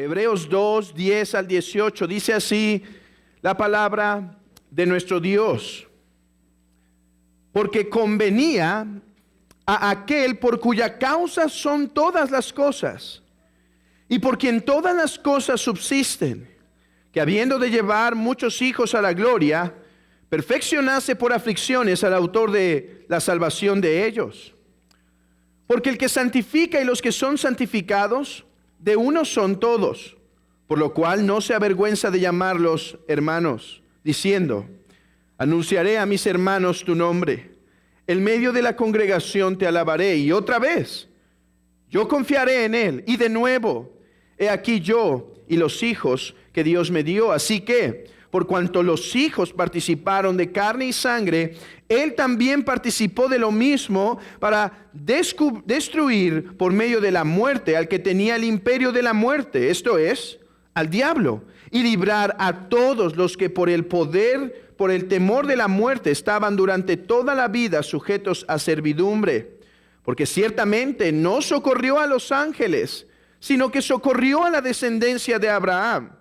Hebreos 2, 10 al 18, dice así la palabra de nuestro Dios. Porque convenía a aquel por cuya causa son todas las cosas, y por quien todas las cosas subsisten, que habiendo de llevar muchos hijos a la gloria, perfeccionase por aflicciones al autor de la salvación de ellos. Porque el que santifica y los que son santificados, de uno son todos, por lo cual no se avergüenza de llamarlos hermanos, diciendo: anunciaré a mis hermanos tu nombre, en medio de la congregación te alabaré. Y otra vez, yo confiaré en él. Y de nuevo, he aquí yo y los hijos que Dios me dio. Así que, por cuanto los hijos participaron de carne y sangre, él también participó de lo mismo para destruir por medio de la muerte al que tenía el imperio de la muerte, esto es, al diablo, y librar a todos los que por el temor de la muerte estaban durante toda la vida sujetos a servidumbre. Porque ciertamente no socorrió a los ángeles, sino que socorrió a la descendencia de Abraham.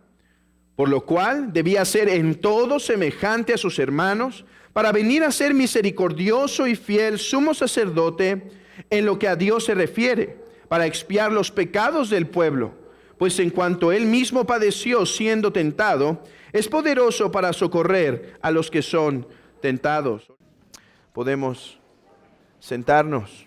Por lo cual debía ser en todo semejante a sus hermanos, para venir a ser misericordioso y fiel sumo sacerdote en lo que a Dios se refiere, para expiar los pecados del pueblo. Pues en cuanto él mismo padeció siendo tentado, es poderoso para socorrer a los que son tentados. Podemos sentarnos.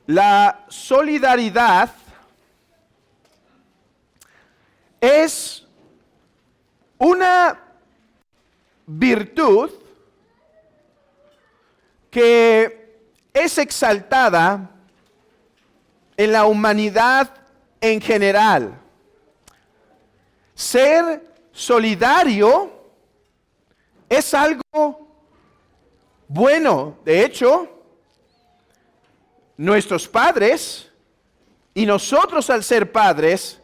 La solidaridad es una virtud que es exaltada en la humanidad en general. Ser solidario es algo bueno. De hecho, nuestros padres y nosotros, al ser padres,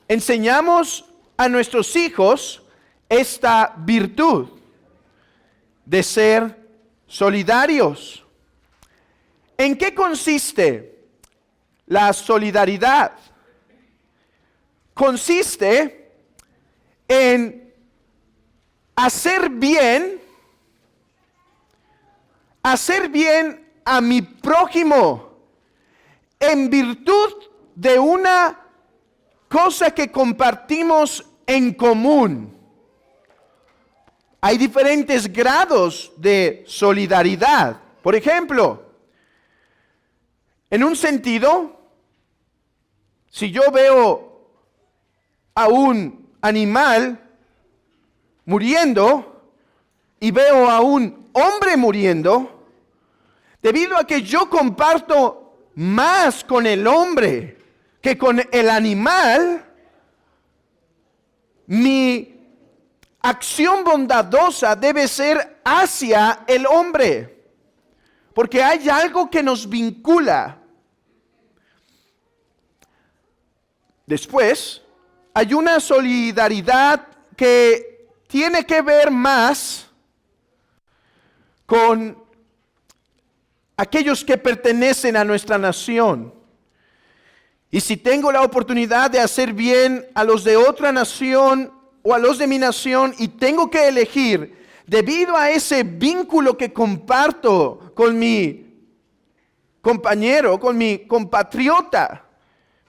enseñamos a nuestros hijos esta virtud de ser solidarios. ¿En qué consiste la solidaridad? Consiste en hacer bien a mi prójimo en virtud de una cosa que compartimos en común. Hay diferentes grados de solidaridad. Por ejemplo, en un sentido, si yo veo a un animal muriendo y veo a un hombre muriendo, debido a que yo comparto más con el hombre que con el animal, mi acción bondadosa debe ser hacia el hombre, porque hay algo que nos vincula. Después, hay una solidaridad que tiene que ver más con aquellos que pertenecen a nuestra nación. Y si tengo la oportunidad de hacer bien a los de otra nación o a los de mi nación y tengo que elegir, debido a ese vínculo que comparto con mi compañero, con mi compatriota,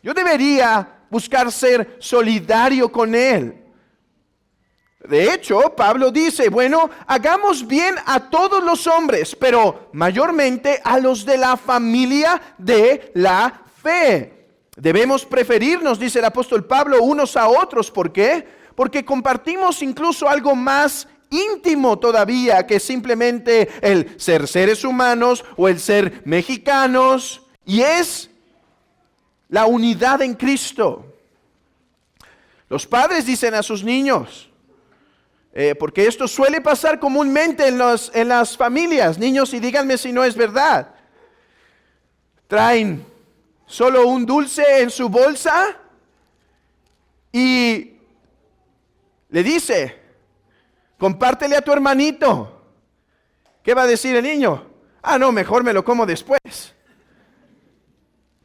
yo debería buscar ser solidario con él. De hecho, Pablo dice, bueno, hagamos bien a todos los hombres, pero mayormente a los de la familia de la fe. Debemos preferirnos, dice el apóstol Pablo, unos a otros. ¿Por qué? Porque compartimos incluso algo más íntimo todavía que simplemente el ser seres humanos o el ser mexicanos, y es la unidad en Cristo. Los padres dicen a sus niños, porque esto suele pasar comúnmente en las familias, niños, y díganme si no es verdad, traen solo un dulce en su bolsa y le dice compártele a tu hermanito. ¿Qué va a decir el niño? Ah, no, mejor me lo como después.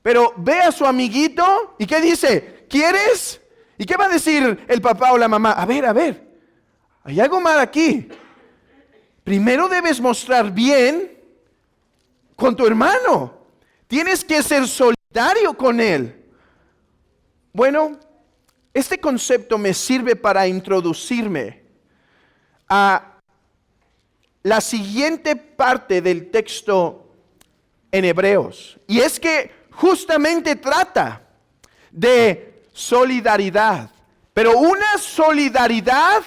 Pero ve a su amiguito y ¿qué dice? ¿Quieres? ¿Y qué va a decir el papá o la mamá? A ver, hay algo mal aquí. Primero debes mostrar bien con tu hermano. Tienes que ser solidario con él. Bueno, este concepto me sirve para introducirme a la siguiente parte del texto en Hebreos. Y es que justamente trata de solidaridad, pero una solidaridad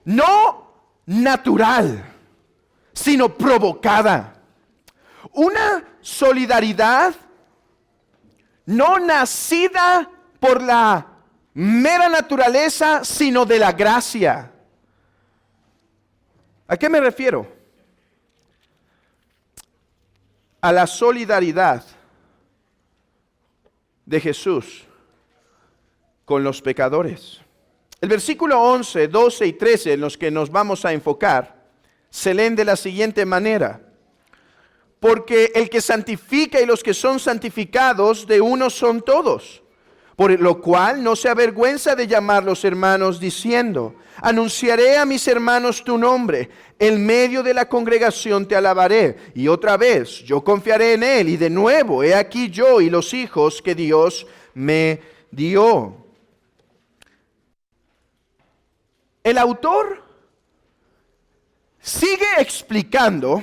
no natural, sino provocada. Una solidaridad no nacida por la mera naturaleza, sino de la gracia. ¿A qué me refiero? A la solidaridad de Jesús con los pecadores. El versículo 11, 12 y 13 en los que nos vamos a enfocar se leen de la siguiente manera: porque el que santifica y los que son santificados de uno son todos, por lo cual no se avergüenza de llamarlos hermanos, diciendo: anunciaré a mis hermanos tu nombre, en medio de la congregación te alabaré. Y otra vez, yo confiaré en él, y de nuevo, he aquí yo y los hijos que Dios me dio. El autor sigue explicando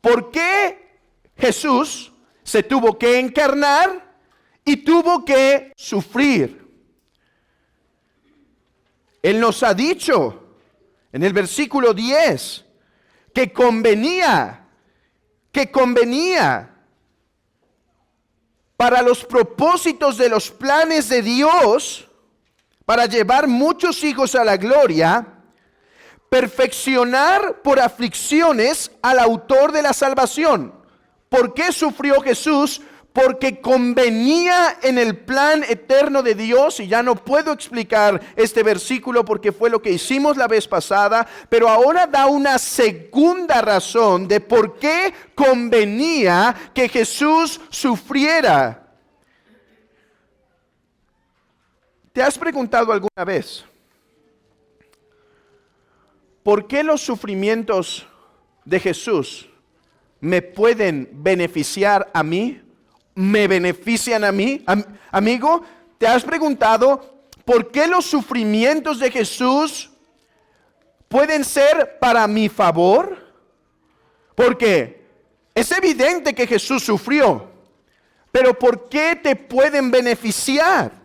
por qué Jesús se tuvo que encarnar y tuvo que sufrir. Él nos ha dicho en el versículo 10 que convenía para los propósitos de los planes de Dios, para llevar muchos hijos a la gloria, perfeccionar por aflicciones al autor de la salvación. ¿Por qué sufrió Jesús? Porque convenía en el plan eterno de Dios, y ya no puedo explicar este versículo porque fue lo que hicimos la vez pasada, pero ahora da una segunda razón de por qué convenía que Jesús sufriera. ¿Te has preguntado alguna vez por qué los sufrimientos de Jesús me pueden beneficiar a mí? ¿Me benefician a mí? Amigo, ¿te has preguntado por qué los sufrimientos de Jesús pueden ser para mi favor? Porque es evidente que Jesús sufrió, pero ¿por qué te pueden beneficiar?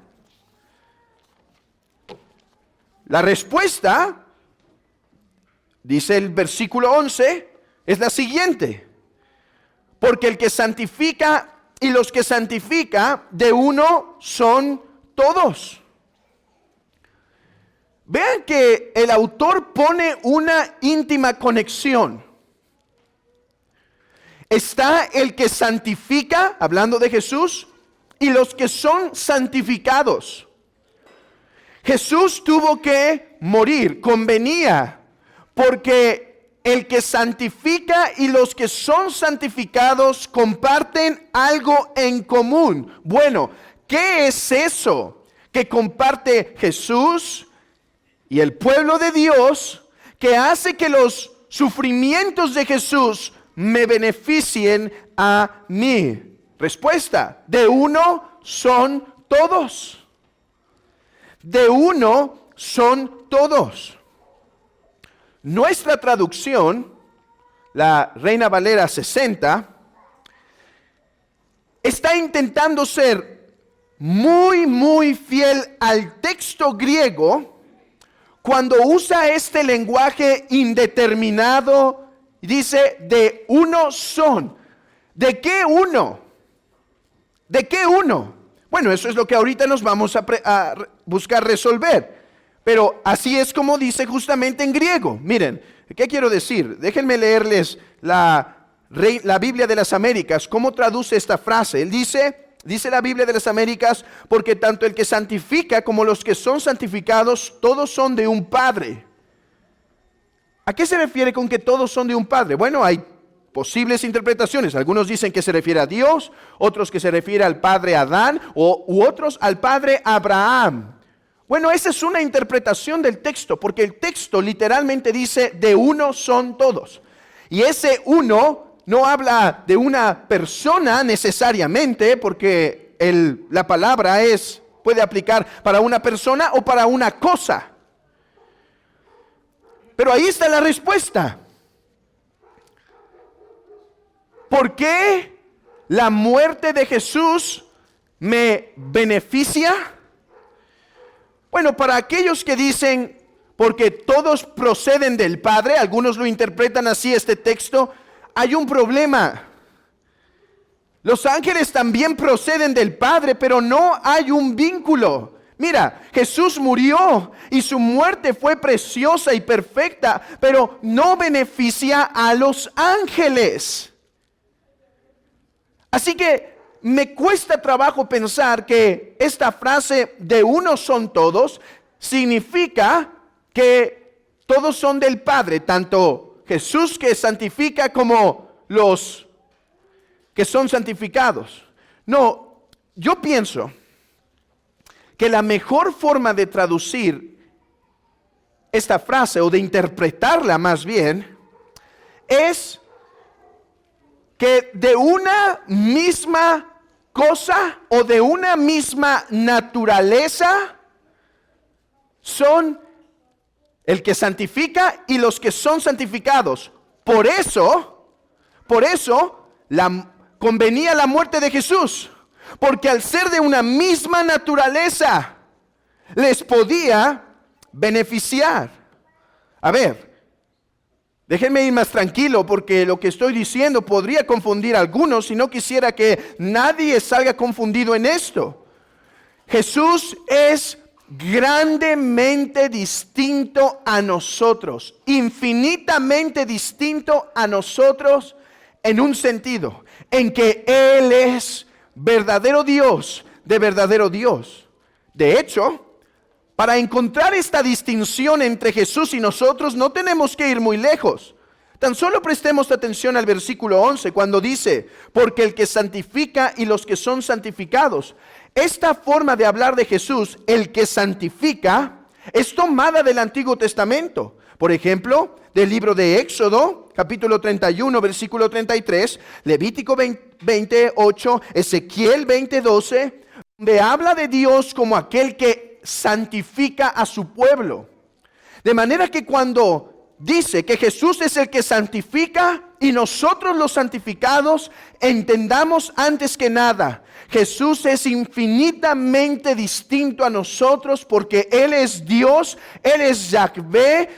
La respuesta, dice el versículo 11, es la siguiente: porque el que santifica y los que santifica de uno son todos. Vean que el autor pone una íntima conexión. Está el que santifica, hablando de Jesús, y los que son santificados. Jesús tuvo que morir, convenía, porque el que santifica y los que son santificados comparten algo en común. Bueno, ¿qué es eso que comparte Jesús y el pueblo de Dios que hace que los sufrimientos de Jesús me beneficien a mí? Respuesta: de uno son todos. De uno son todos. Nuestra traducción, la Reina Valera 60, está intentando ser muy fiel al texto griego cuando usa este lenguaje indeterminado. Dice: de uno son. ¿De qué uno? ¿De qué uno? Bueno, eso es lo que ahorita nos vamos a buscar resolver. Pero así es como dice justamente en griego. Miren, ¿qué quiero decir? Déjenme leerles la Biblia de las Américas, cómo traduce esta frase. Él dice: Dice la Biblia de las Américas, porque tanto el que santifica como los que son santificados, todos son de un Padre. ¿A qué se refiere con que todos son de un Padre? Bueno, hay posibles interpretaciones. Algunos dicen que se refiere a Dios, otros que se refiere al padre Adán, u otros al padre Abraham. Bueno, esa es una interpretación del texto, porque el texto literalmente dice, de uno son todos. Y ese uno no habla de una persona necesariamente, porque la palabra puede aplicar para una persona o para una cosa. Pero ahí está la respuesta. ¿Por qué la muerte de Jesús me beneficia? Bueno, para aquellos que dicen, porque todos proceden del Padre, algunos lo interpretan así este texto, hay un problema. Los ángeles también proceden del Padre, pero no hay un vínculo. Mira, Jesús murió y su muerte fue preciosa y perfecta, pero no beneficia a los ángeles. Así que me cuesta trabajo pensar que esta frase de uno son todos significa que todos son del Padre, tanto Jesús que santifica como los que son santificados. No, yo pienso que la mejor forma de traducir esta frase o de interpretarla más bien es que de una misma cosa o de una misma naturaleza son el que santifica y los que son santificados. Por eso convenía la muerte de Jesús, porque al ser de una misma naturaleza les podía beneficiar. A ver, déjenme ir más tranquilo, porque lo que estoy diciendo podría confundir a algunos y no quisiera que nadie salga confundido en esto. Jesús es grandemente distinto a nosotros, infinitamente distinto a nosotros en un sentido, en que Él es verdadero Dios de verdadero Dios. De hecho, para encontrar esta distinción entre Jesús y nosotros no tenemos que ir muy lejos. Tan solo prestemos atención al versículo 11 cuando dice, porque el que santifica y los que son santificados. Esta forma de hablar de Jesús, el que santifica, es tomada del Antiguo Testamento. Por ejemplo, del libro de Éxodo, capítulo 31, versículo 33, Levítico 28, Ezequiel 20:12, donde habla de Dios como aquel que santifica a su pueblo. De manera que cuando dice que Jesús es el que santifica y nosotros los santificados, entendamos antes que nada, Jesús es infinitamente distinto a nosotros porque Él es Dios, Él es Yahvé,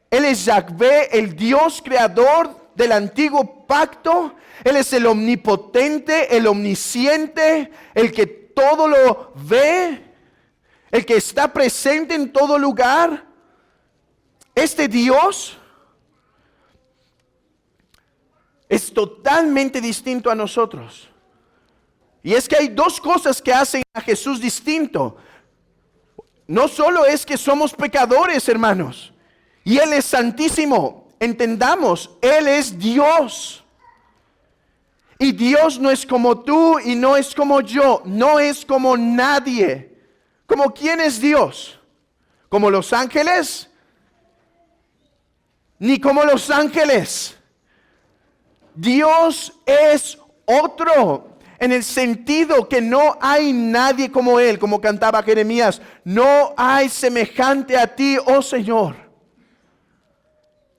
el Dios creador del antiguo pacto. Él es el omnipotente, el omnisciente, el que todo lo ve, el que está presente en todo lugar. Este Dios es totalmente distinto a nosotros. Y es que hay dos cosas que hacen a Jesús distinto. No solo es que somos pecadores, hermanos, y Él es santísimo. Entendamos, Él es Dios. Y Dios no es como tú y no es como yo, no es como nadie. ¿Como quién es Dios? ¿Como los ángeles? Ni como los ángeles. Dios es otro, en el sentido que no hay nadie como Él, como cantaba Jeremías, no hay semejante a ti, oh Señor.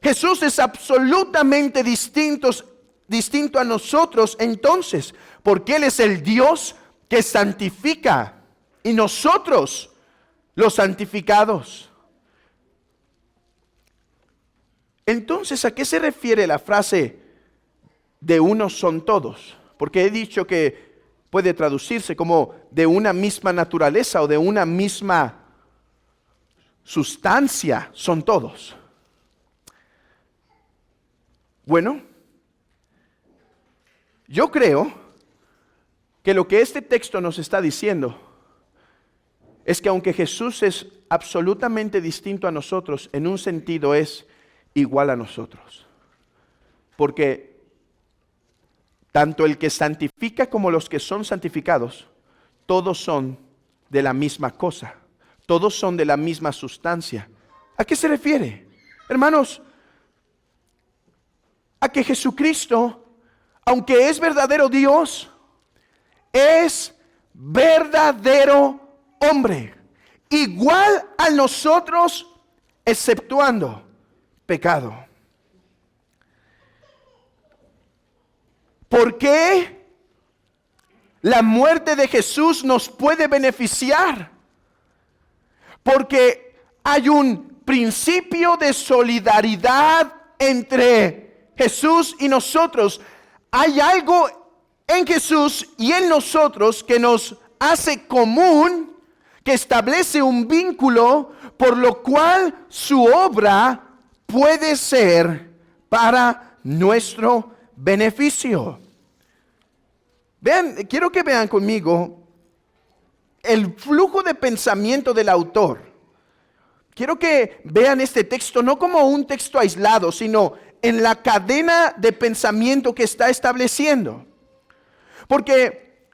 Jesús es absolutamente distinto a nosotros entonces, porque Él es el Dios que santifica y nosotros los santificados. Entonces, ¿a qué se refiere la frase de unos son todos? Porque he dicho que puede traducirse como de una misma naturaleza o de una misma sustancia son todos. Bueno, yo creo que lo que este texto nos está diciendo es que aunque Jesús es absolutamente distinto a nosotros, en un sentido es igual a nosotros. Porque tanto el que santifica como los que son santificados, todos son de la misma cosa, todos son de la misma sustancia. ¿A qué se refiere? Hermanos, a que Jesucristo, aunque es verdadero Dios, es verdadero hombre, igual a nosotros, exceptuando pecado. ¿Por qué la muerte de Jesús nos puede beneficiar? Porque hay un principio de solidaridad entre Jesús y nosotros. Hay algo en Jesús y en nosotros que nos hace común, que establece un vínculo por lo cual su obra puede ser para nuestro beneficio. Vean, quiero que vean conmigo el flujo de pensamiento del autor. Quiero que vean este texto no como un texto aislado, sino en la cadena de pensamiento que está estableciendo. Porque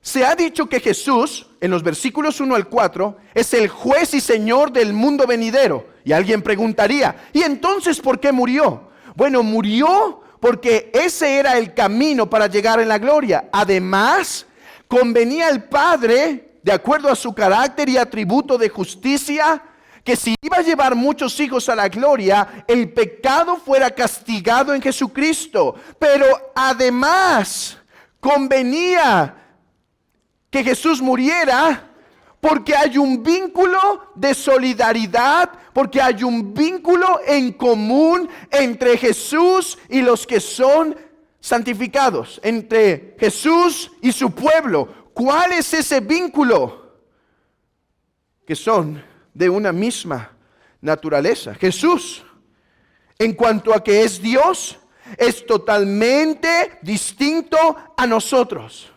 se ha dicho que Jesús, en los versículos 1 al 4, es el juez y señor del mundo venidero. Y alguien preguntaría, ¿y entonces por qué murió? Bueno, murió porque ese era el camino para llegar en la gloria. Además, convenía al Padre, de acuerdo a su carácter y atributo de justicia, que si iba a llevar muchos hijos a la gloria, el pecado fuera castigado en Jesucristo. Pero además, convenía que Jesús muriera porque hay un vínculo de solidaridad, porque hay un vínculo en común entre Jesús y los que son santificados, entre Jesús y su pueblo. ¿Cuál es ese vínculo? Que son de una misma naturaleza. Jesús, en cuanto a que es Dios, es totalmente distinto a nosotros.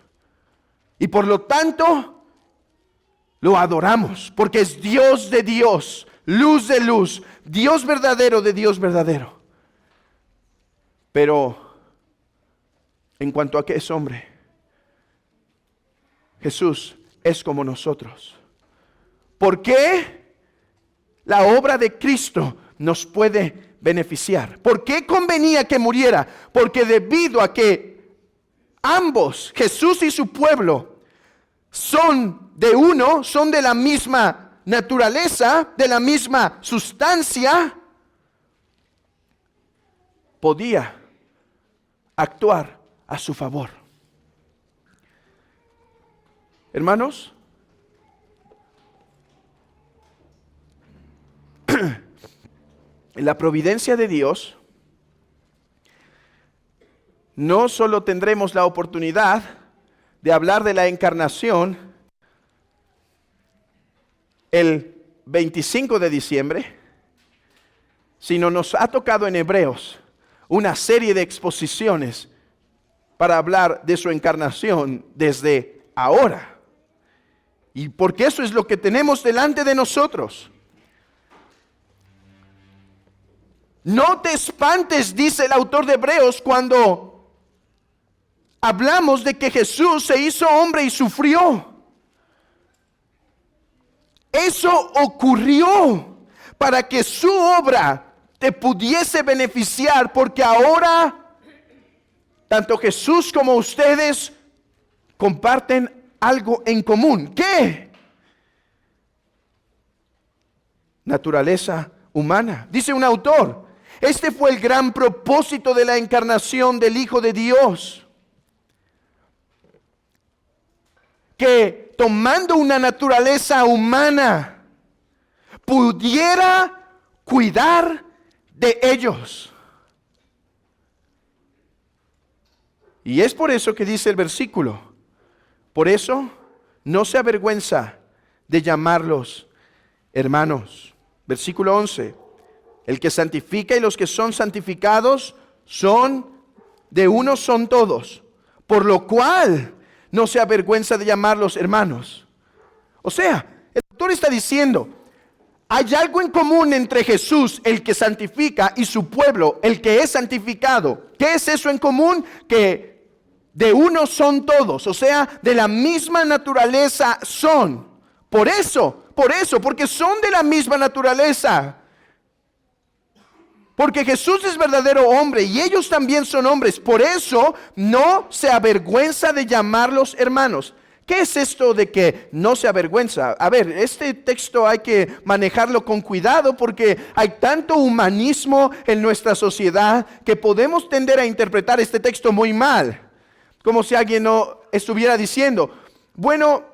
Y por lo tanto, lo adoramos, porque es Dios de Dios, luz de luz, Dios verdadero de Dios verdadero. Pero en cuanto a que es hombre, Jesús es como nosotros. ¿Por qué la obra de Cristo nos puede beneficiar? ¿Por qué convenía que muriera? Porque debido a que ambos, Jesús y su pueblo, son de uno, son de la misma naturaleza, de la misma sustancia, podía actuar a su favor. Hermanos, en la providencia de Dios, no solo tendremos la oportunidad de hablar de la encarnación el 25 de diciembre, sino nos ha tocado en Hebreos una serie de exposiciones para hablar de su encarnación desde ahora. Y porque eso es lo que tenemos delante de nosotros. No te espantes, dice el autor de Hebreos, cuando hablamos de que Jesús se hizo hombre y sufrió. Eso ocurrió para que su obra te pudiese beneficiar, porque ahora tanto Jesús como ustedes comparten algo en común. ¿Qué? Naturaleza humana. Dice un autor, este fue el gran propósito de la encarnación del Hijo de Dios, que tomando una naturaleza humana pudiera cuidar de ellos. Y es por eso que dice el versículo, por eso no se avergüenza de llamarlos hermanos. Versículo 11, el que santifica y los que son santificados son de uno, son todos, por lo cual no se avergüenza de llamarlos hermanos. O sea, el autor está diciendo, hay algo en común entre Jesús, el que santifica, y su pueblo, el que es santificado. ¿Qué es eso en común? Que de uno son todos, o sea, de la misma naturaleza son. Por eso, porque son de la misma naturaleza. Porque Jesús es verdadero hombre y ellos también son hombres. Por eso no se avergüenza de llamarlos hermanos. ¿Qué es esto de que no se avergüenza? A ver, este texto hay que manejarlo con cuidado porque hay tanto humanismo en nuestra sociedad que podemos tender a interpretar este texto muy mal. Como si alguien no estuviera diciendo, bueno,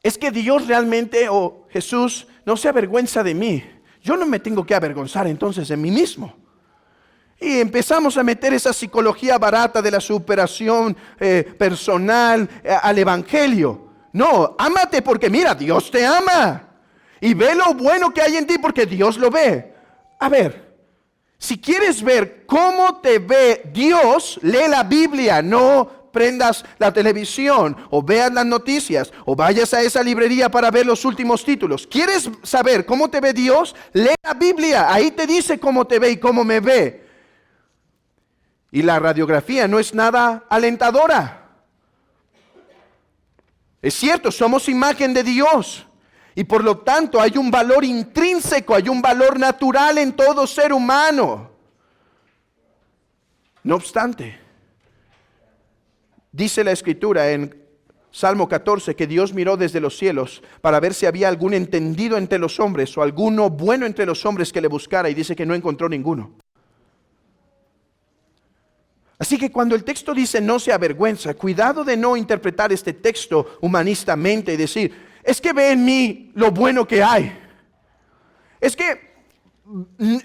es que Dios realmente o Jesús no se avergüenza de mí. Yo no me tengo que avergonzar entonces de mí mismo. Y empezamos a meter esa psicología barata de la superación personal al evangelio. No, ámate porque mira, Dios te ama. Y ve lo bueno que hay en ti porque Dios lo ve. A ver, si quieres ver cómo te ve Dios, lee la Biblia, no prendas la televisión o veas las noticias o vayas a esa librería para ver los últimos títulos. ¿Quieres saber cómo te ve Dios? Lee la Biblia, ahí te dice cómo te ve y cómo me ve. Y la radiografía no es nada alentadora. Es cierto, somos imagen de Dios. Y por lo tanto hay un valor intrínseco, hay un valor natural en todo ser humano. No obstante, dice la Escritura en Salmo 14 que Dios miró desde los cielos para ver si había algún entendido entre los hombres o alguno bueno entre los hombres que le buscara y dice que no encontró ninguno. Así que cuando el texto dice no se avergüenza, cuidado de no interpretar este texto humanistamente y decir, es que ve en mí lo bueno que hay. Es que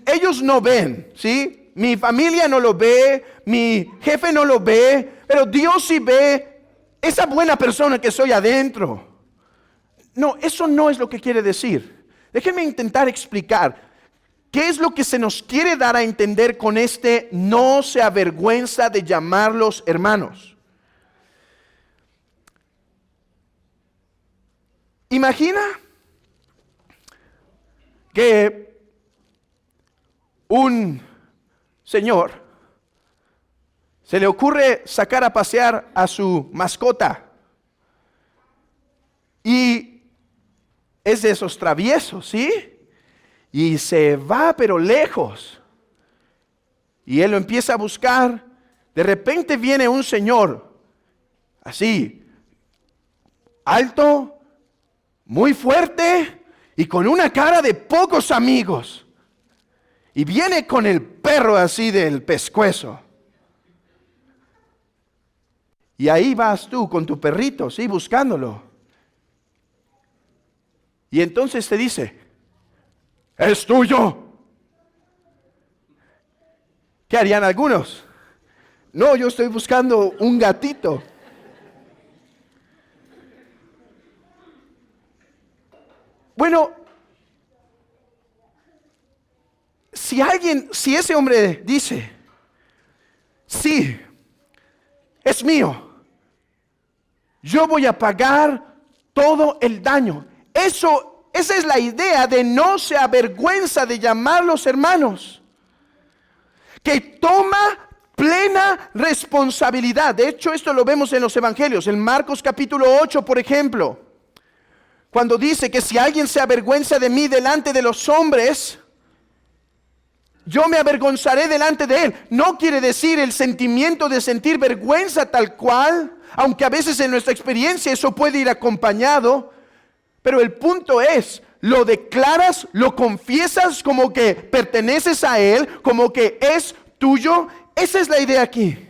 ellos no ven, ¿sí? Mi familia no lo ve, mi jefe no lo ve, pero Dios sí ve esa buena persona que soy adentro. No, eso no es lo que quiere decir. Déjenme intentar explicar. ¿Qué es lo que se nos quiere dar a entender con este no se avergüenza de llamarlos hermanos? Imagina que un señor se le ocurre sacar a pasear a su mascota y es de esos traviesos, ¿sí? Y se va pero lejos. Y él lo empieza a buscar. De repente viene un señor, así, alto, muy fuerte y con una cara de pocos amigos. Y viene con el perro así del pescuezo. Y ahí vas tú con tu perrito, sí, buscándolo. Y entonces te dice, ¿es tuyo? ¿Qué harían algunos? No, yo estoy buscando un gatito. Bueno, si ese hombre dice, sí, es mío, yo voy a pagar todo el daño. Esa es la idea de no se avergüenza de llamarlos hermanos. Que toma plena responsabilidad. De hecho, esto lo vemos en los evangelios. En Marcos capítulo 8, por ejemplo. Cuando dice que si alguien se avergüenza de mí delante de los hombres, yo me avergonzaré delante de él. No quiere decir el sentimiento de sentir vergüenza tal cual, aunque a veces en nuestra experiencia eso puede ir acompañado. Pero el punto es, lo declaras, lo confiesas como que perteneces a Él, como que es tuyo. Esa es la idea aquí.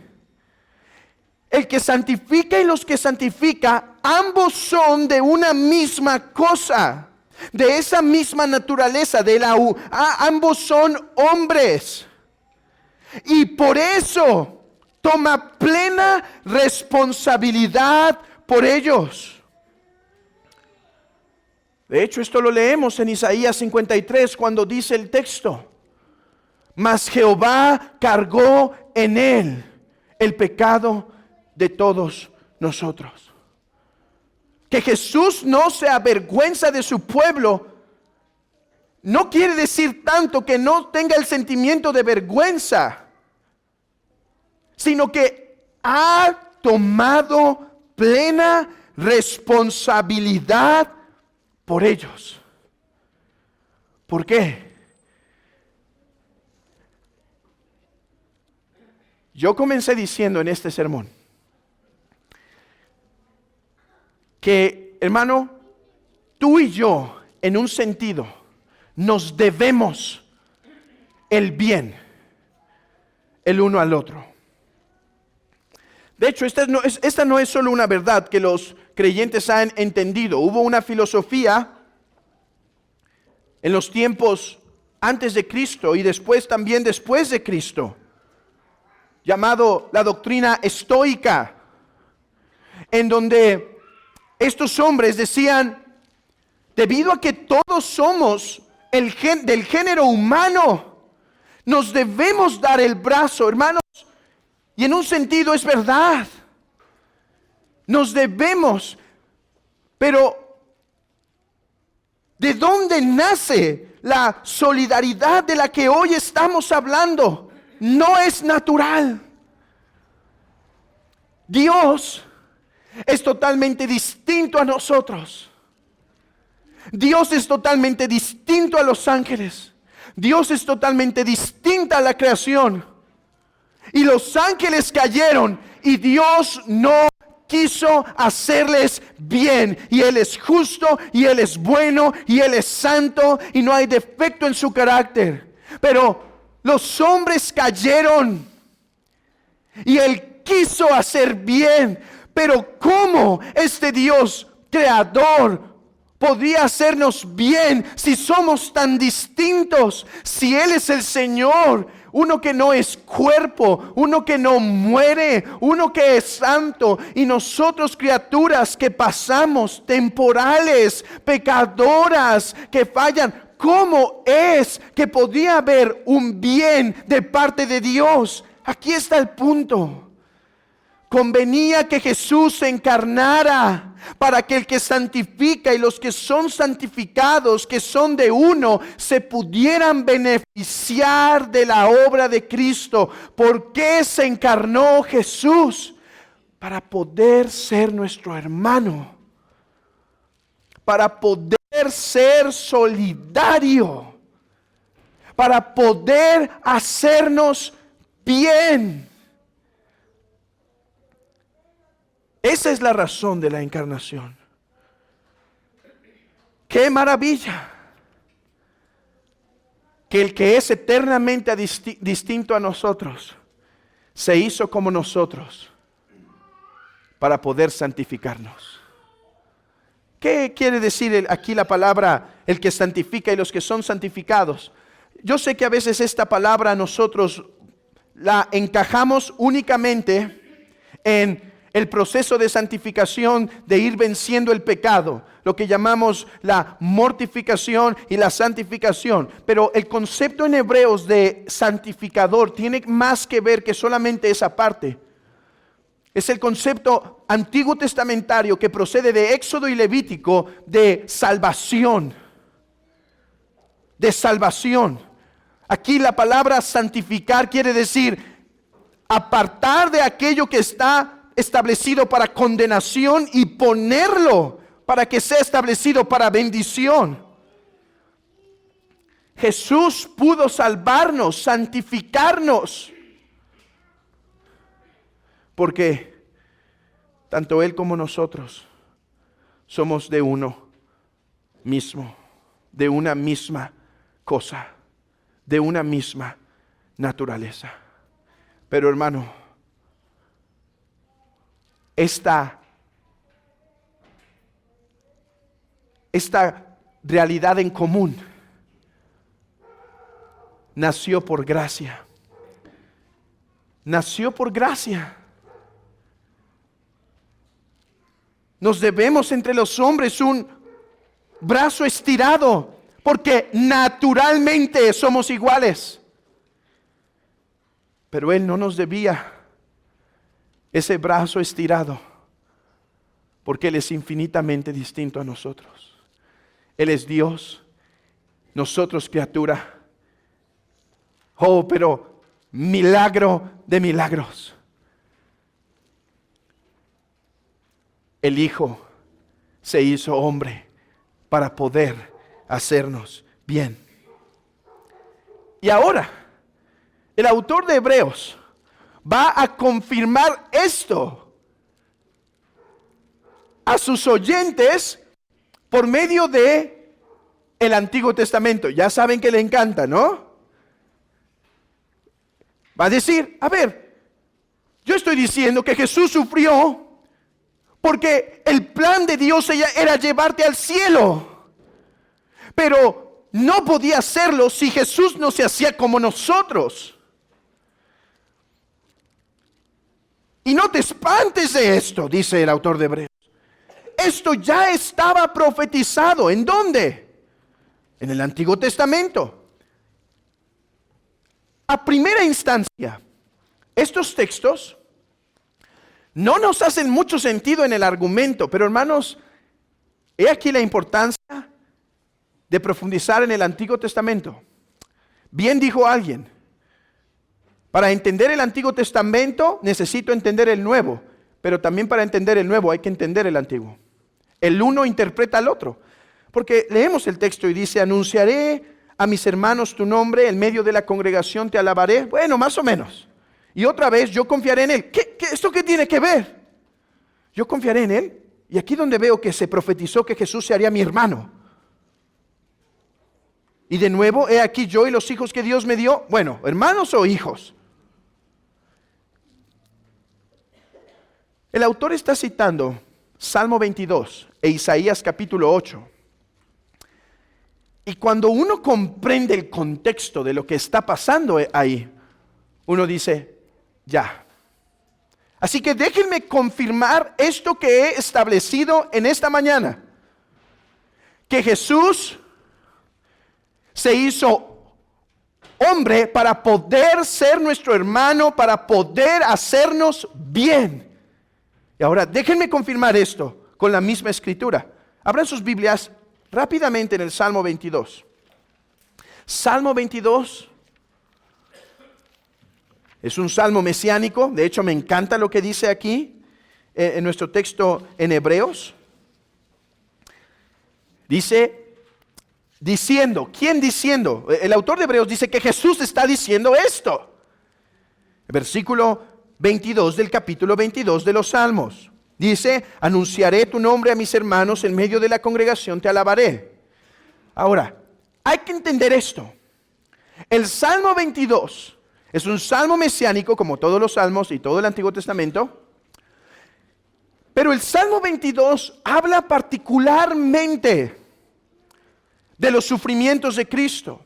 El que santifica y los que santifica, ambos son de una misma cosa, de esa misma naturaleza, ambos son hombres. Y por eso toma plena responsabilidad por ellos. De hecho, esto lo leemos en Isaías 53 cuando dice el texto, mas Jehová cargó en él el pecado de todos nosotros. Que Jesús no se avergüenza de su pueblo no quiere decir tanto que no tenga el sentimiento de vergüenza, sino que ha tomado plena responsabilidad por ellos. ¿Por qué? Yo comencé diciendo en este sermón que, hermano, tú y yo, en un sentido, nos debemos el bien el uno al otro. De hecho, esta no es solo una verdad que los creyentes han entendido. Hubo una filosofía en los tiempos antes de Cristo y después también después de Cristo, llamado la doctrina estoica, en donde estos hombres decían, debido a que todos somos del género humano, nos debemos dar el brazo, hermanos, y en un sentido es verdad, nos debemos, pero ¿de dónde nace la solidaridad de la que hoy estamos hablando? No es natural. Dios es totalmente distinto a nosotros. Dios es totalmente distinto a los ángeles. Dios es totalmente distinta a la creación. Y los ángeles cayeron y Dios no quiso hacerles bien. Y Él es justo y Él es bueno y Él es santo y no hay defecto en su carácter. Pero los hombres cayeron y Él quiso hacer bien. Pero ¿cómo este Dios creador podría hacernos bien si somos tan distintos? Si Él es el Señor, uno que no es cuerpo, uno que no muere, uno que es santo, y nosotros criaturas que pasamos, temporales, pecadoras, que fallan. ¿Cómo es que podría haber un bien de parte de Dios? Aquí está el punto. Convenía que Jesús se encarnara para que el que santifica y los que son santificados, que son de uno, se pudieran beneficiar de la obra de Cristo. ¿Por qué se encarnó Jesús? Para poder ser nuestro hermano, para poder ser solidario, para poder hacernos bien. Esa es la razón de la encarnación. ¡Qué maravilla! Que el que es eternamente distinto a nosotros se hizo como nosotros para poder santificarnos. ¿Qué quiere decir aquí la palabra el que santifica y los que son santificados? Yo sé que a veces esta palabra nosotros la encajamos únicamente en el proceso de santificación, de ir venciendo el pecado, lo que llamamos la mortificación y la santificación. Pero el concepto en Hebreos de santificador tiene más que ver que solamente esa parte. Es el concepto antiguo testamentario que procede de Éxodo y Levítico de salvación. De salvación. Aquí la palabra santificar quiere decir apartar de aquello que está establecido para condenación y ponerlo para que sea establecido para bendición. Jesús pudo salvarnos, santificarnos, porque tanto Él como nosotros somos de uno mismo, de una misma cosa, de una misma naturaleza. Pero hermano, esta realidad en común nació por gracia. Nació por gracia. Nos debemos entre los hombres un brazo estirado, porque naturalmente somos iguales. Pero Él no nos debía ese brazo estirado, Porque Él es infinitamente distinto a nosotros. Él es Dios, nosotros criatura. Oh, pero milagro de milagros. El Hijo se hizo hombre para poder hacernos bien. Y ahora, el autor de Hebreos va a confirmar esto a sus oyentes por medio de el Antiguo Testamento. Ya saben que le encanta, ¿no? Va a decir, a ver, yo estoy diciendo que Jesús sufrió porque el plan de Dios era llevarte al cielo. Pero no podía hacerlo si Jesús no se hacía como nosotros. Y no te espantes de esto, dice el autor de Hebreos. Esto ya estaba profetizado. ¿En dónde? En el Antiguo Testamento. A primera instancia, estos textos no nos hacen mucho sentido en el argumento, pero hermanos, he aquí la importancia de profundizar en el Antiguo Testamento. Bien dijo alguien, para entender el Antiguo Testamento necesito entender el Nuevo, pero también para entender el Nuevo hay que entender el Antiguo. El uno interpreta al otro, porque leemos el texto y dice, anunciaré a mis hermanos tu nombre, en medio de la congregación te alabaré. Bueno, más o menos. Y otra vez, yo confiaré en Él. ¿Esto qué tiene que ver? Yo confiaré en Él. Y aquí donde veo que se profetizó que Jesús se haría mi hermano. Y de nuevo, he aquí yo y los hijos que Dios me dio. Bueno, hermanos o hijos. El autor está citando Salmo 22 e Isaías capítulo 8. Y cuando uno comprende el contexto de lo que está pasando ahí, uno dice, ya. Así que déjenme confirmar esto que he establecido en esta mañana. Que Jesús se hizo hombre para poder ser nuestro hermano, para poder hacernos bien. Y ahora déjenme confirmar esto con la misma escritura. Abran sus Biblias rápidamente en el Salmo 22. Salmo 22 es un salmo mesiánico. De hecho, me encanta lo que dice aquí en nuestro texto en Hebreos. Dice, diciendo, ¿quién diciendo? El autor de Hebreos dice que Jesús está diciendo esto. Versículo 22 del capítulo 22 de los Salmos. Dice, anunciaré tu nombre a mis hermanos, en medio de la congregación te alabaré. Ahora, hay que entender esto. El Salmo 22 es un salmo mesiánico, como todos los salmos y todo el Antiguo Testamento. Pero el Salmo 22 habla particularmente de los sufrimientos de Cristo,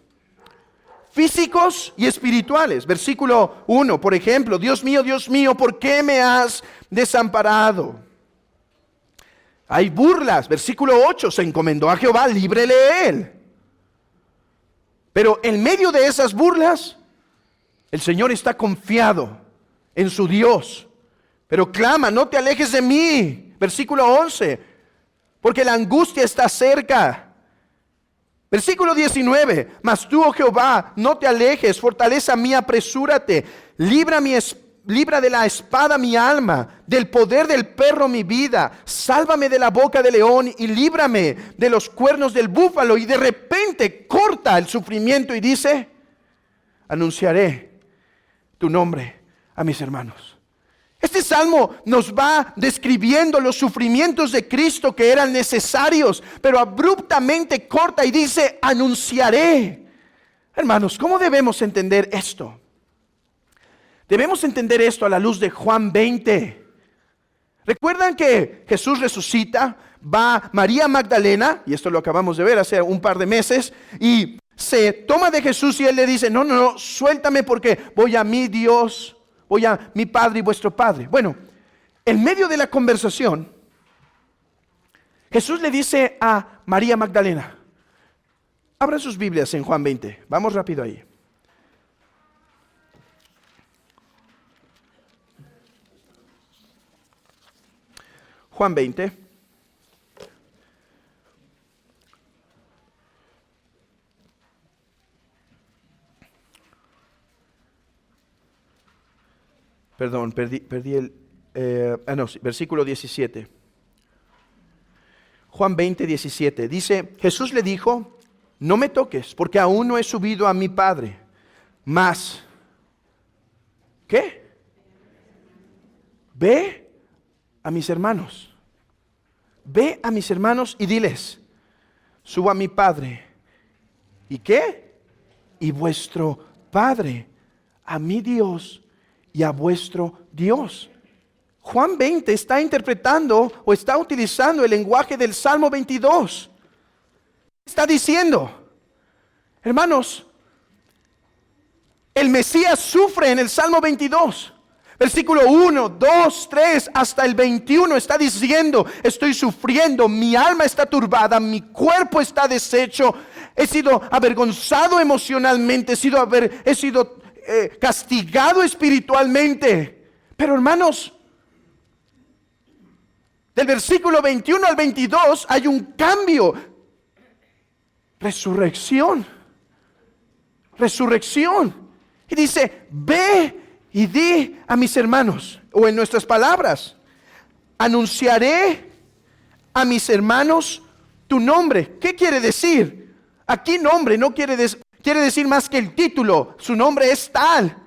físicos y espirituales. Versículo 1, por ejemplo, Dios mío, ¿por qué me has desamparado? Hay burlas. Versículo 8, se encomendó a Jehová, líbrele él. Pero en medio de esas burlas, el Señor está confiado en su Dios. Pero clama, no te alejes de mí. Versículo 11, porque la angustia está cerca. Versículo 19, mas tú, oh Jehová, no te alejes, fortaleza mía, apresúrate, libra de la espada mi alma, del poder del perro mi vida, sálvame de la boca del león y líbrame de los cuernos del búfalo. Y de repente corta el sufrimiento y dice, anunciaré tu nombre a mis hermanos. Este salmo nos va describiendo los sufrimientos de Cristo que eran necesarios, pero abruptamente corta y dice, anunciaré. Hermanos, ¿cómo debemos entender esto? Debemos entender esto a la luz de Juan 20. ¿Recuerdan que Jesús resucita? Va María Magdalena, y esto lo acabamos de ver hace un par de meses, y se toma de Jesús y él le dice, no, suéltame porque voy a mi Dios, voy a mi Padre y vuestro Padre. Bueno, en medio de la conversación, Jesús le dice a María Magdalena, abran sus Biblias en Juan 20, vamos rápido ahí. Juan 20. Perdón, perdí el... sí, versículo 17. Juan 20, 17. Dice, Jesús le dijo, no me toques, porque aún no he subido a mi Padre. Mas, ¿qué? Ve a mis hermanos. Ve a mis hermanos y diles, subo a mi Padre. ¿Y qué? Y vuestro Padre, a mi Dios y a vuestro Dios. Juan 20 está interpretando o está utilizando el lenguaje del Salmo 22. Está diciendo, hermanos, el Mesías sufre en el Salmo 22. Versículo 1, 2, 3 hasta el 21 está diciendo, estoy sufriendo, mi alma está turbada, mi cuerpo está deshecho, he sido avergonzado emocionalmente, he sido castigado espiritualmente. Pero hermanos, del versículo 21 al 22 hay un cambio. Resurrección. Y dice, ve y di a mis hermanos, o en nuestras palabras, anunciaré a mis hermanos tu nombre. ¿Qué quiere decir? Aquí nombre no quiere decir más que el título. Su nombre es tal.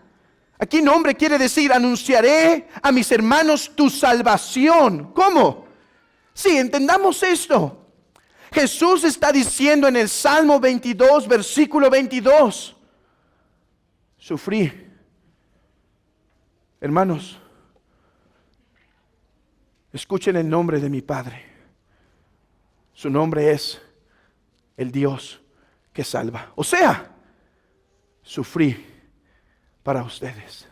Aquí nombre quiere decir, anunciaré a mis hermanos tu salvación. ¿Cómo? Sí, entendamos esto. Jesús está diciendo en el Salmo 22, versículo 22, sufrí. Hermanos, escuchen el nombre de mi Padre. Su nombre es el Dios que salva. O sea, sufrí para ustedes.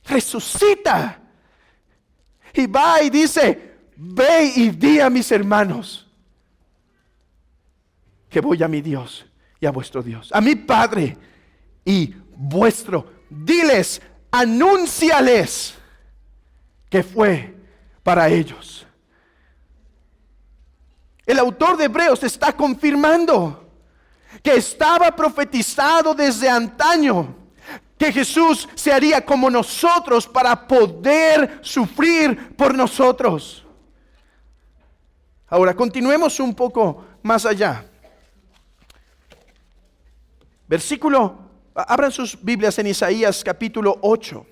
Resucita. Y va y dice, ve y di a mis hermanos que voy a mi Dios y a vuestro Dios, a mi Padre y vuestro. Diles, anúnciales que fue para ellos. El autor de Hebreos está confirmando que estaba profetizado desde antaño que Jesús se haría como nosotros para poder sufrir por nosotros. Ahora, continuemos un poco más allá. Abran sus Biblias en Isaías capítulo 8.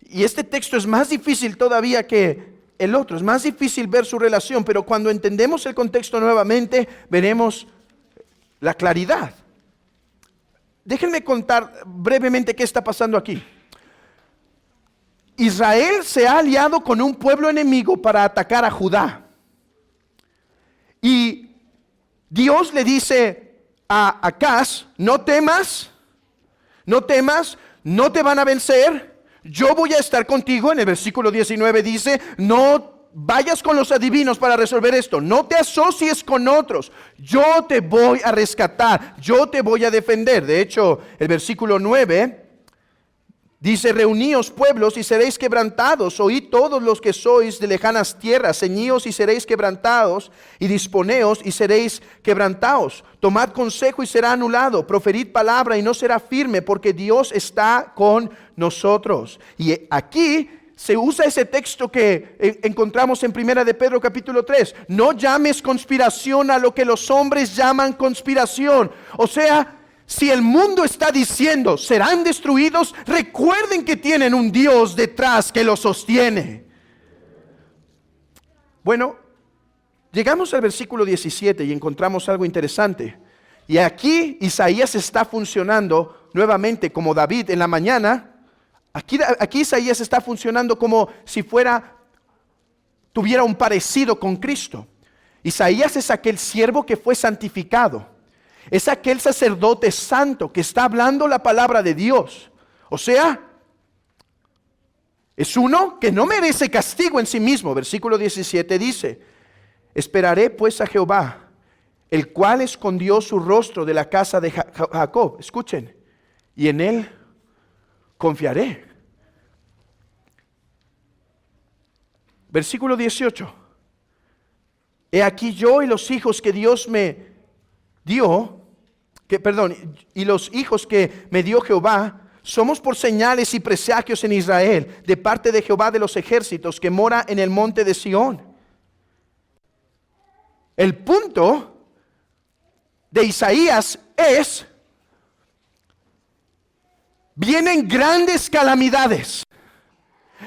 Y este texto es más difícil todavía que el otro. Es más difícil ver su relación, pero cuando entendemos el contexto nuevamente, veremos la claridad. Déjenme contar brevemente qué está pasando aquí. Israel se ha aliado con un pueblo enemigo para atacar a Judá. Y Dios le dice a Acaz, no temas, no te van a vencer, yo voy a estar contigo. En el versículo 19 dice, no vayas con los adivinos para resolver esto, no te asocies con otros, yo te voy a rescatar, yo te voy a defender. De hecho, el versículo 9 dice, reuníos pueblos y seréis quebrantados, oíd todos los que sois de lejanas tierras, ceñíos y seréis quebrantados, y disponeos y seréis quebrantados. Tomad consejo y será anulado, proferid palabra y no será firme, porque Dios está con nosotros. Y aquí se usa ese texto que encontramos en Primera de Pedro capítulo 3. No llames conspiración a lo que los hombres llaman conspiración. O sea, si el mundo está diciendo serán destruidos, recuerden que tienen un Dios detrás que los sostiene. Bueno, llegamos al versículo 17 y encontramos algo interesante. Y aquí Isaías está funcionando nuevamente como David en la mañana. Aquí Isaías está funcionando como si tuviera un parecido con Cristo. Isaías es aquel siervo que fue santificado. Es aquel sacerdote santo que está hablando la palabra de Dios. O sea, es uno que no merece castigo en sí mismo. Versículo 17 dice, esperaré pues a Jehová, el cual escondió su rostro de la casa de Jacob. Escuchen, y en él confiaré. Versículo 18. He aquí yo y los hijos que Dios me dio, y los hijos que me dio Jehová, somos por señales y presagios en Israel, de parte de Jehová de los ejércitos, que mora en el monte de Sión. El punto de Isaías es: vienen grandes calamidades,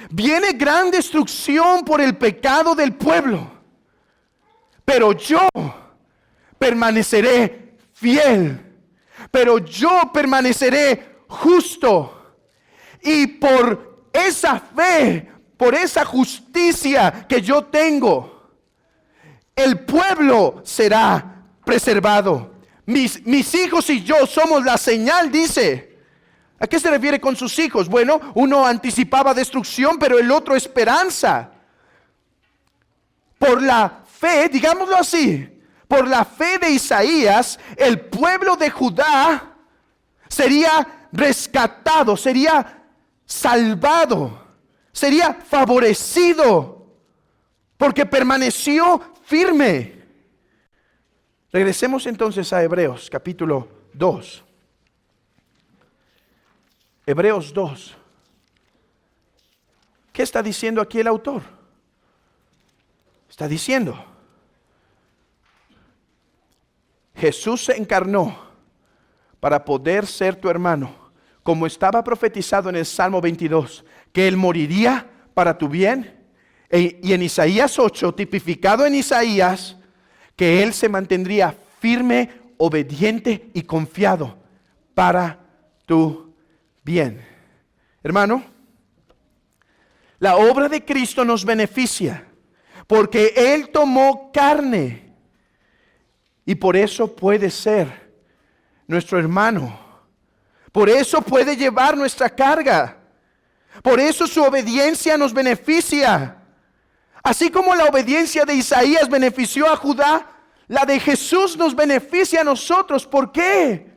viene gran destrucción por el pecado del pueblo, pero yo permaneceré fiel, pero yo permaneceré justo, y por esa fe, por esa justicia que yo tengo, el pueblo será preservado. Mis hijos y yo somos la señal, dice. ¿A qué se refiere con sus hijos? Bueno, uno anticipaba destrucción, pero el otro esperanza. Por la fe, digámoslo así, por la fe de Isaías, el pueblo de Judá sería rescatado, sería salvado, sería favorecido, porque permaneció firme. Regresemos entonces a Hebreos capítulo 2. Hebreos 2. ¿Qué está diciendo aquí el autor? Está diciendo: Jesús se encarnó para poder ser tu hermano, como estaba profetizado en el Salmo 22, que Él moriría para tu bien, y en Isaías 8, tipificado en Isaías, que Él se mantendría firme, obediente y confiado para tu bien. Hermano, la obra de Cristo nos beneficia, porque Él tomó carne, y por eso puede ser nuestro hermano. Por eso puede llevar nuestra carga. Por eso su obediencia nos beneficia. Así como la obediencia de Isaías benefició a Judá, la de Jesús nos beneficia a nosotros. ¿Por qué?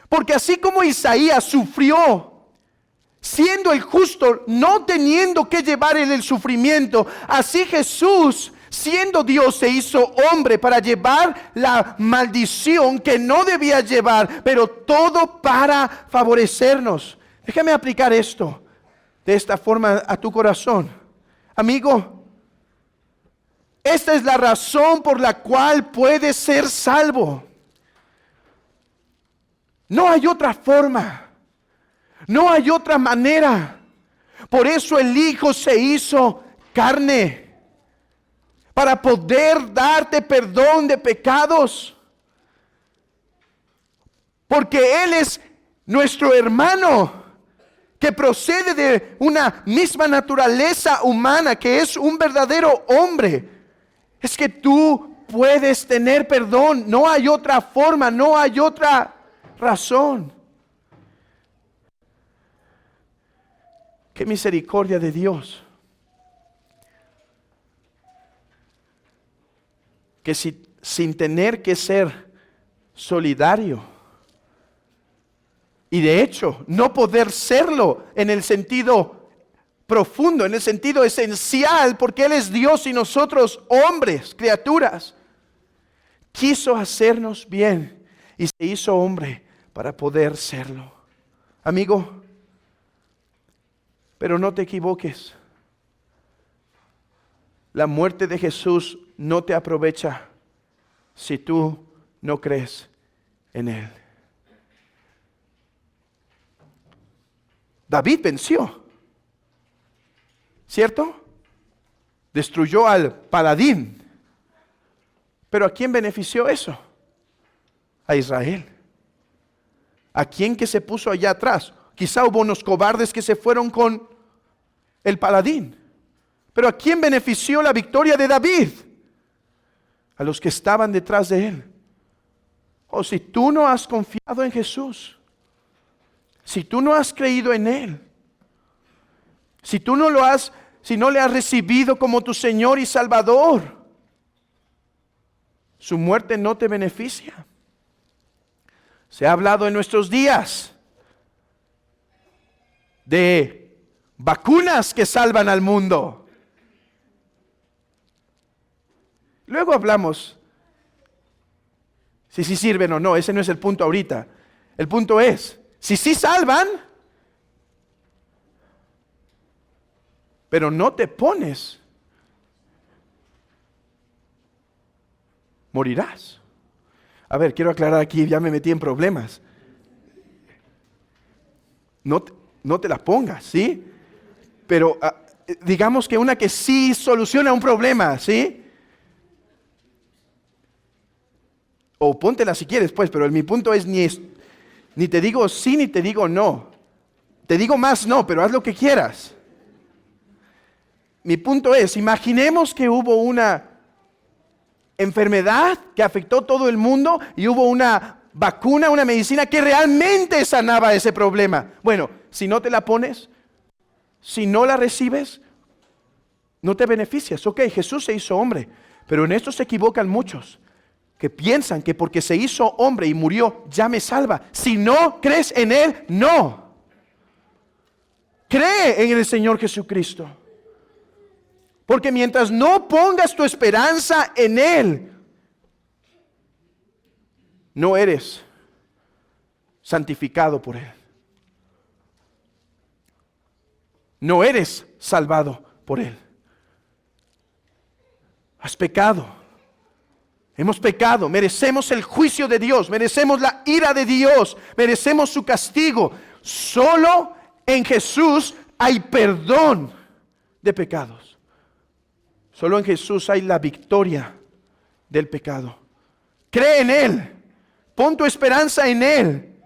Porque así como Isaías sufrió, siendo el justo, no teniendo que llevar el sufrimiento, así Jesús, siendo Dios, se hizo hombre para llevar la maldición que no debía llevar, pero todo para favorecernos. Déjame aplicar esto de esta forma a tu corazón. Amigo, esta es la razón por la cual puedes ser salvo. No hay otra forma, no hay otra manera. Por eso el Hijo se hizo carne, para poder darte perdón de pecados. Porque Él es nuestro hermano, que procede de una misma naturaleza humana, que es un verdadero hombre. Es que tú puedes tener perdón. No hay otra forma, no hay otra razón. Qué misericordia de Dios, que sin tener que ser solidario, y de hecho no poder serlo en el sentido profundo, en el sentido esencial, porque Él es Dios y nosotros hombres, criaturas, quiso hacernos bien y se hizo hombre para poder serlo. Amigo, pero no te equivoques. La muerte de Jesús no te aprovecha si tú no crees en Él. David venció, ¿cierto? Destruyó al paladín. ¿Pero a quién benefició eso? A Israel. ¿A quién que se puso allá atrás? Quizá hubo unos cobardes que se fueron con el paladín. Pero ¿a quién benefició la victoria de David? A los que estaban detrás de él. O si tú no has confiado en Jesús, si tú no has creído en Él, si no le has recibido como tu Señor y Salvador, su muerte no te beneficia. Se ha hablado en nuestros días de vacunas que salvan al mundo. Luego hablamos si sirven o no. Ese no es el punto ahorita. El punto es Si sí salvan, pero no te pones, morirás. A ver, quiero aclarar aquí, ya me metí en problemas. No te las pongas, ¿sí? Pero digamos que una que sí soluciona un problema, ¿sí? O póntela si quieres, pues, pero mi punto es ni te digo sí ni te digo no. Te digo más no, pero haz lo que quieras. Mi punto es, imaginemos que hubo una enfermedad que afectó todo el mundo y hubo una vacuna, una medicina que realmente sanaba ese problema. Bueno, si no te la pones, si no la recibes, no te beneficias. Ok, Jesús se hizo hombre, pero en esto se equivocan muchos, que piensan que porque se hizo hombre y murió, ya me salva. Si no crees en Él, no. Cree en el Señor Jesucristo. Porque mientras no pongas tu esperanza en Él, no eres santificado por Él. No eres salvado por Él. Has pecado. Hemos pecado. Merecemos el juicio de Dios. Merecemos la ira de Dios. Merecemos su castigo. Solo en Jesús hay perdón de pecados. Solo en Jesús hay la victoria del pecado. Cree en Él. Pon tu esperanza en Él.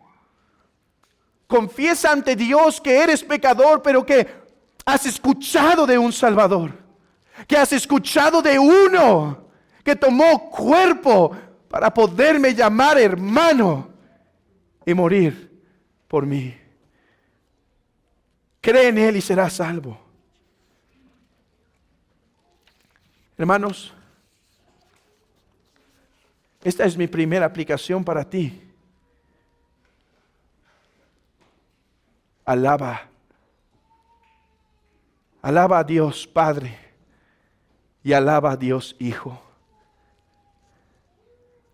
Confiesa ante Dios que eres pecador, pero que has escuchado de un Salvador. Que has escuchado de uno que tomó cuerpo para poderme llamar hermano y morir por mí. Cree en Él y serás salvo. Hermanos, esta es mi primera aplicación para ti. Alaba a Dios Padre y alaba a Dios Hijo.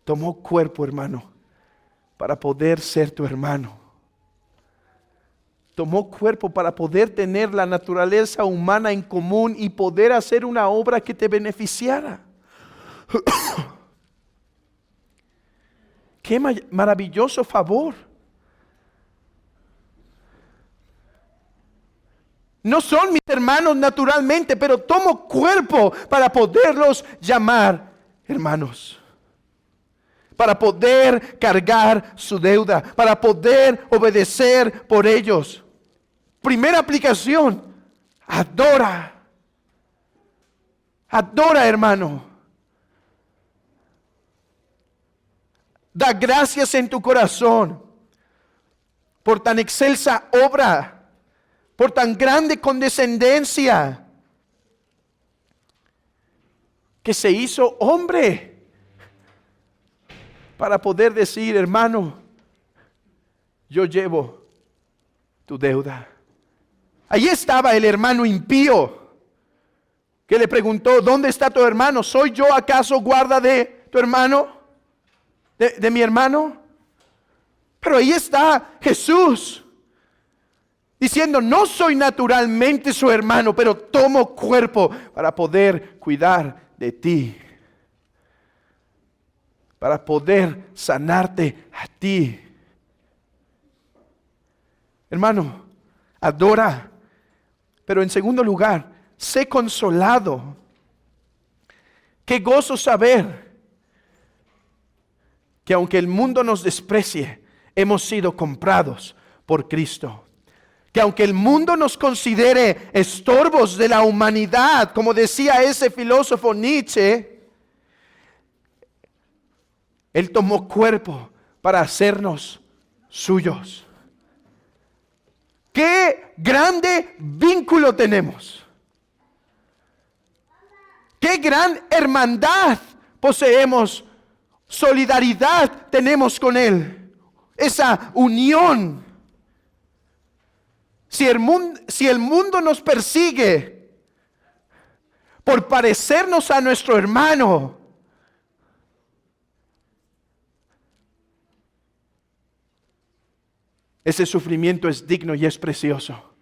Tomó cuerpo, hermano, para poder ser tu hermano. Tomó cuerpo para poder tener la naturaleza humana en común y poder hacer una obra que te beneficiara. ¡Qué maravilloso favor! No son mis hermanos naturalmente, pero tomo cuerpo para poderlos llamar hermanos. Para poder cargar su deuda, para poder obedecer por ellos. Primera aplicación, adora. Adora, hermano. Da gracias en tu corazón por tan excelsa obra, por tan grande condescendencia, que se hizo hombre para poder decir, hermano, yo llevo tu deuda. Allí estaba el hermano impío que le preguntó, ¿dónde está tu hermano? ¿Soy yo acaso guarda de tu hermano? ¿De mi hermano? Pero ahí está Jesús diciendo, no soy naturalmente su hermano, pero tomo cuerpo para poder cuidar de ti. Para poder sanarte a ti. Hermano, adora. Pero en segundo lugar, sé consolado. Qué gozo saber que aunque el mundo nos desprecie, hemos sido comprados por Cristo. Que aunque el mundo nos considere estorbos de la humanidad, como decía ese filósofo Nietzsche, Él tomó cuerpo para hacernos suyos. ¡Qué grande vínculo tenemos! ¡Qué gran hermandad poseemos! Solidaridad tenemos con Él. Esa unión. Si el mundo nos persigue por parecernos a nuestro hermano, ese sufrimiento es digno y es precioso.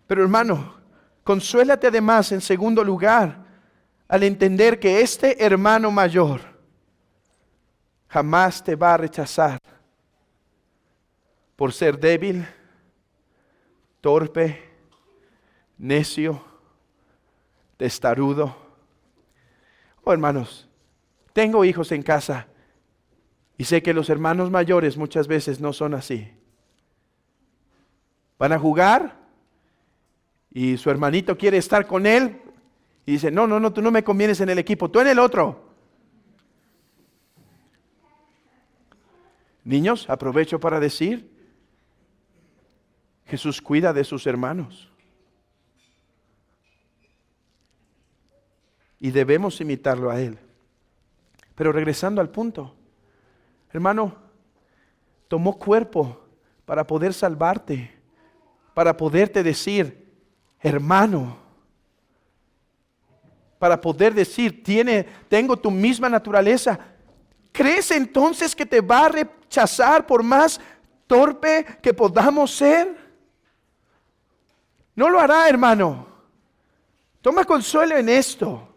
Pero hermano, consuélate además en segundo lugar al entender que este hermano mayor jamás te va a rechazar por ser débil, torpe, necio, testarudo. Oh, hermanos, tengo hijos en casa y sé que los hermanos mayores muchas veces no son así. Van a jugar y su hermanito quiere estar con él y dice, no, tú no me convienes en el equipo, tú en el otro. Niños, aprovecho para decir, Jesús cuida de sus hermanos. Y debemos imitarlo a Él. Pero regresando al punto, hermano, tomó cuerpo para poder salvarte, para poderte decir, hermano, para poder decir, tengo tu misma naturaleza. ¿Crees entonces que te va a rechazar por más torpe que podamos ser? No lo hará, hermano. Toma consuelo en esto.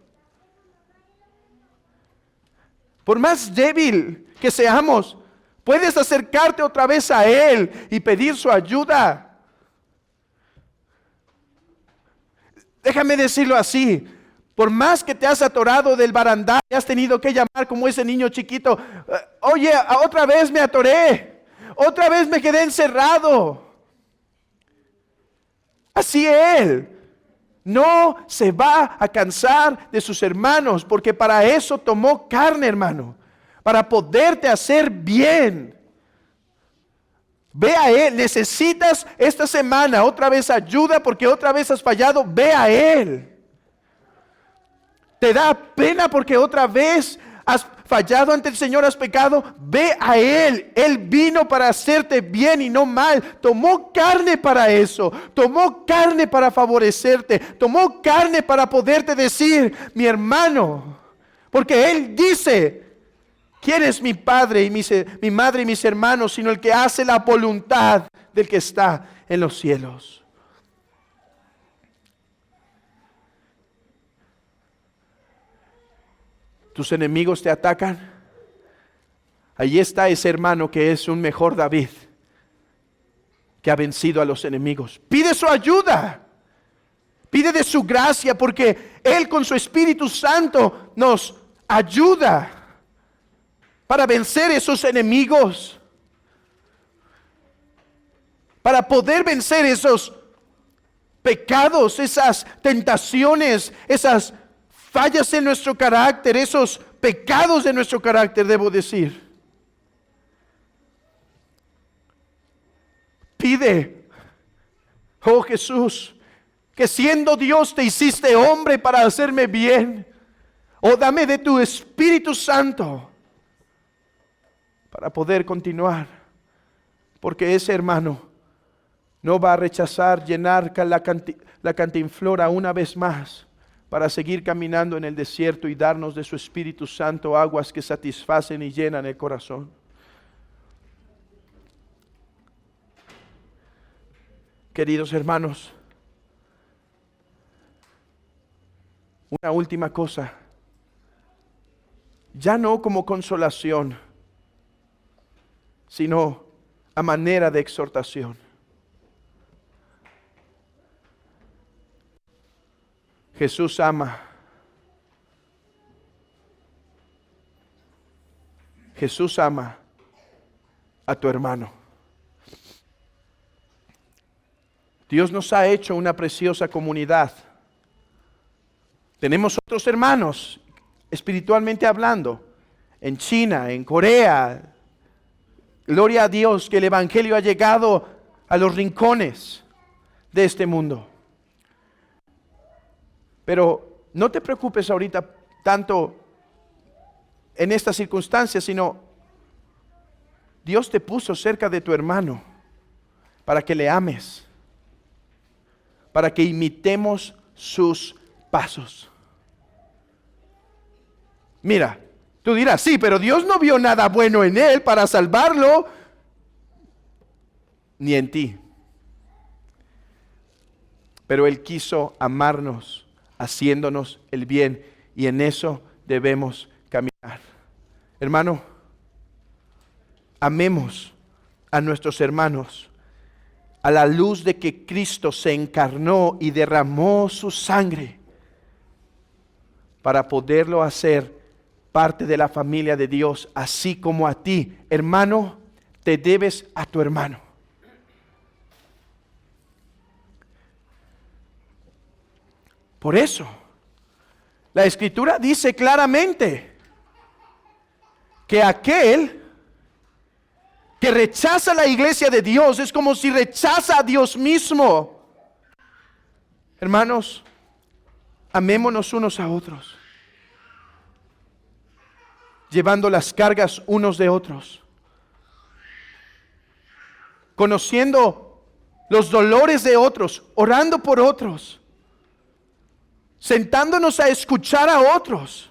Por más débil que seamos, puedes acercarte otra vez a Él y pedir su ayuda. Déjame decirlo así. Por más que te has atorado del barandal y has tenido que llamar como ese niño chiquito, oye, otra vez me atoré, otra vez me quedé encerrado. Así Él no se va a cansar de sus hermanos, porque para eso tomó carne, hermano, para poderte hacer bien. Ve a Él. Necesitas esta semana otra vez ayuda porque otra vez has fallado. Ve a Él. ¿Te da pena porque otra vez has fallado ante el Señor, has pecado? Ve a Él. Él vino para hacerte bien y no mal. Tomó carne para eso. Tomó carne para favorecerte. Tomó carne para poderte decir, mi hermano. Porque Él dice, ¿quién es mi padre y mi madre y mis hermanos? Sino el que hace la voluntad del que está en los cielos. Tus enemigos te atacan. Allí está ese hermano que es un mejor David, que ha vencido a los enemigos. Pide su ayuda. Pide de su gracia, porque Él con su Espíritu Santo nos ayuda para vencer esos enemigos, para poder vencer esos pecados, esas tentaciones, esas fallas en nuestro carácter, esos pecados de nuestro carácter, debo decir. Pide, oh Jesús, que siendo Dios te hiciste hombre para hacerme bien. Oh, dame de tu Espíritu Santo para poder continuar, porque ese hermano no va a rechazar llenar la cantinflora una vez más para seguir caminando en el desierto y darnos de su Espíritu Santo aguas que satisfacen y llenan el corazón. Queridos hermanos, una última cosa, ya no como consolación, sino a manera de exhortación. Jesús ama. Jesús ama a tu hermano. Dios nos ha hecho una preciosa comunidad. Tenemos otros hermanos, espiritualmente hablando, en China, en Corea. Gloria a Dios que el Evangelio ha llegado a los rincones de este mundo. Pero no te preocupes ahorita tanto en estas circunstancias, sino Dios te puso cerca de tu hermano para que le ames, para que imitemos sus pasos. Mira, tú dirás, sí, pero Dios no vio nada bueno en él para salvarlo. ni en ti. Pero Él quiso amarnos, haciéndonos el bien, y en eso debemos caminar. Hermano, amemos a nuestros hermanos a la luz de que Cristo se encarnó y derramó su sangre para poderlo hacer parte de la familia de Dios, así como a ti. Hermano, te debes a tu hermano. Por eso, la Escritura dice claramente que aquel que rechaza la iglesia de Dios es como si rechaza a Dios mismo. Hermanos, amémonos unos a otros, llevando las cargas unos de otros, conociendo los dolores de otros, orando por otros, sentándonos a escuchar a otros.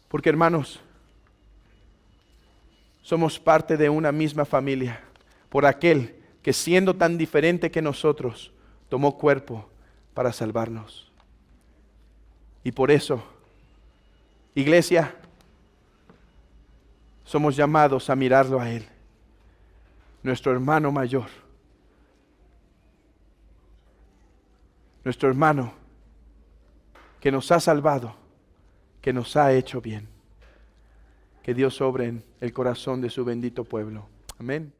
Porque, hermanos, somos parte de una misma familia por aquel que, siendo tan diferente que nosotros, tomó cuerpo para salvarnos. Y por eso, iglesia, somos llamados a mirarlo a Él, nuestro hermano mayor, nuestro hermano que nos ha salvado, que nos ha hecho bien. Que Dios obre en el corazón de su bendito pueblo. Amén.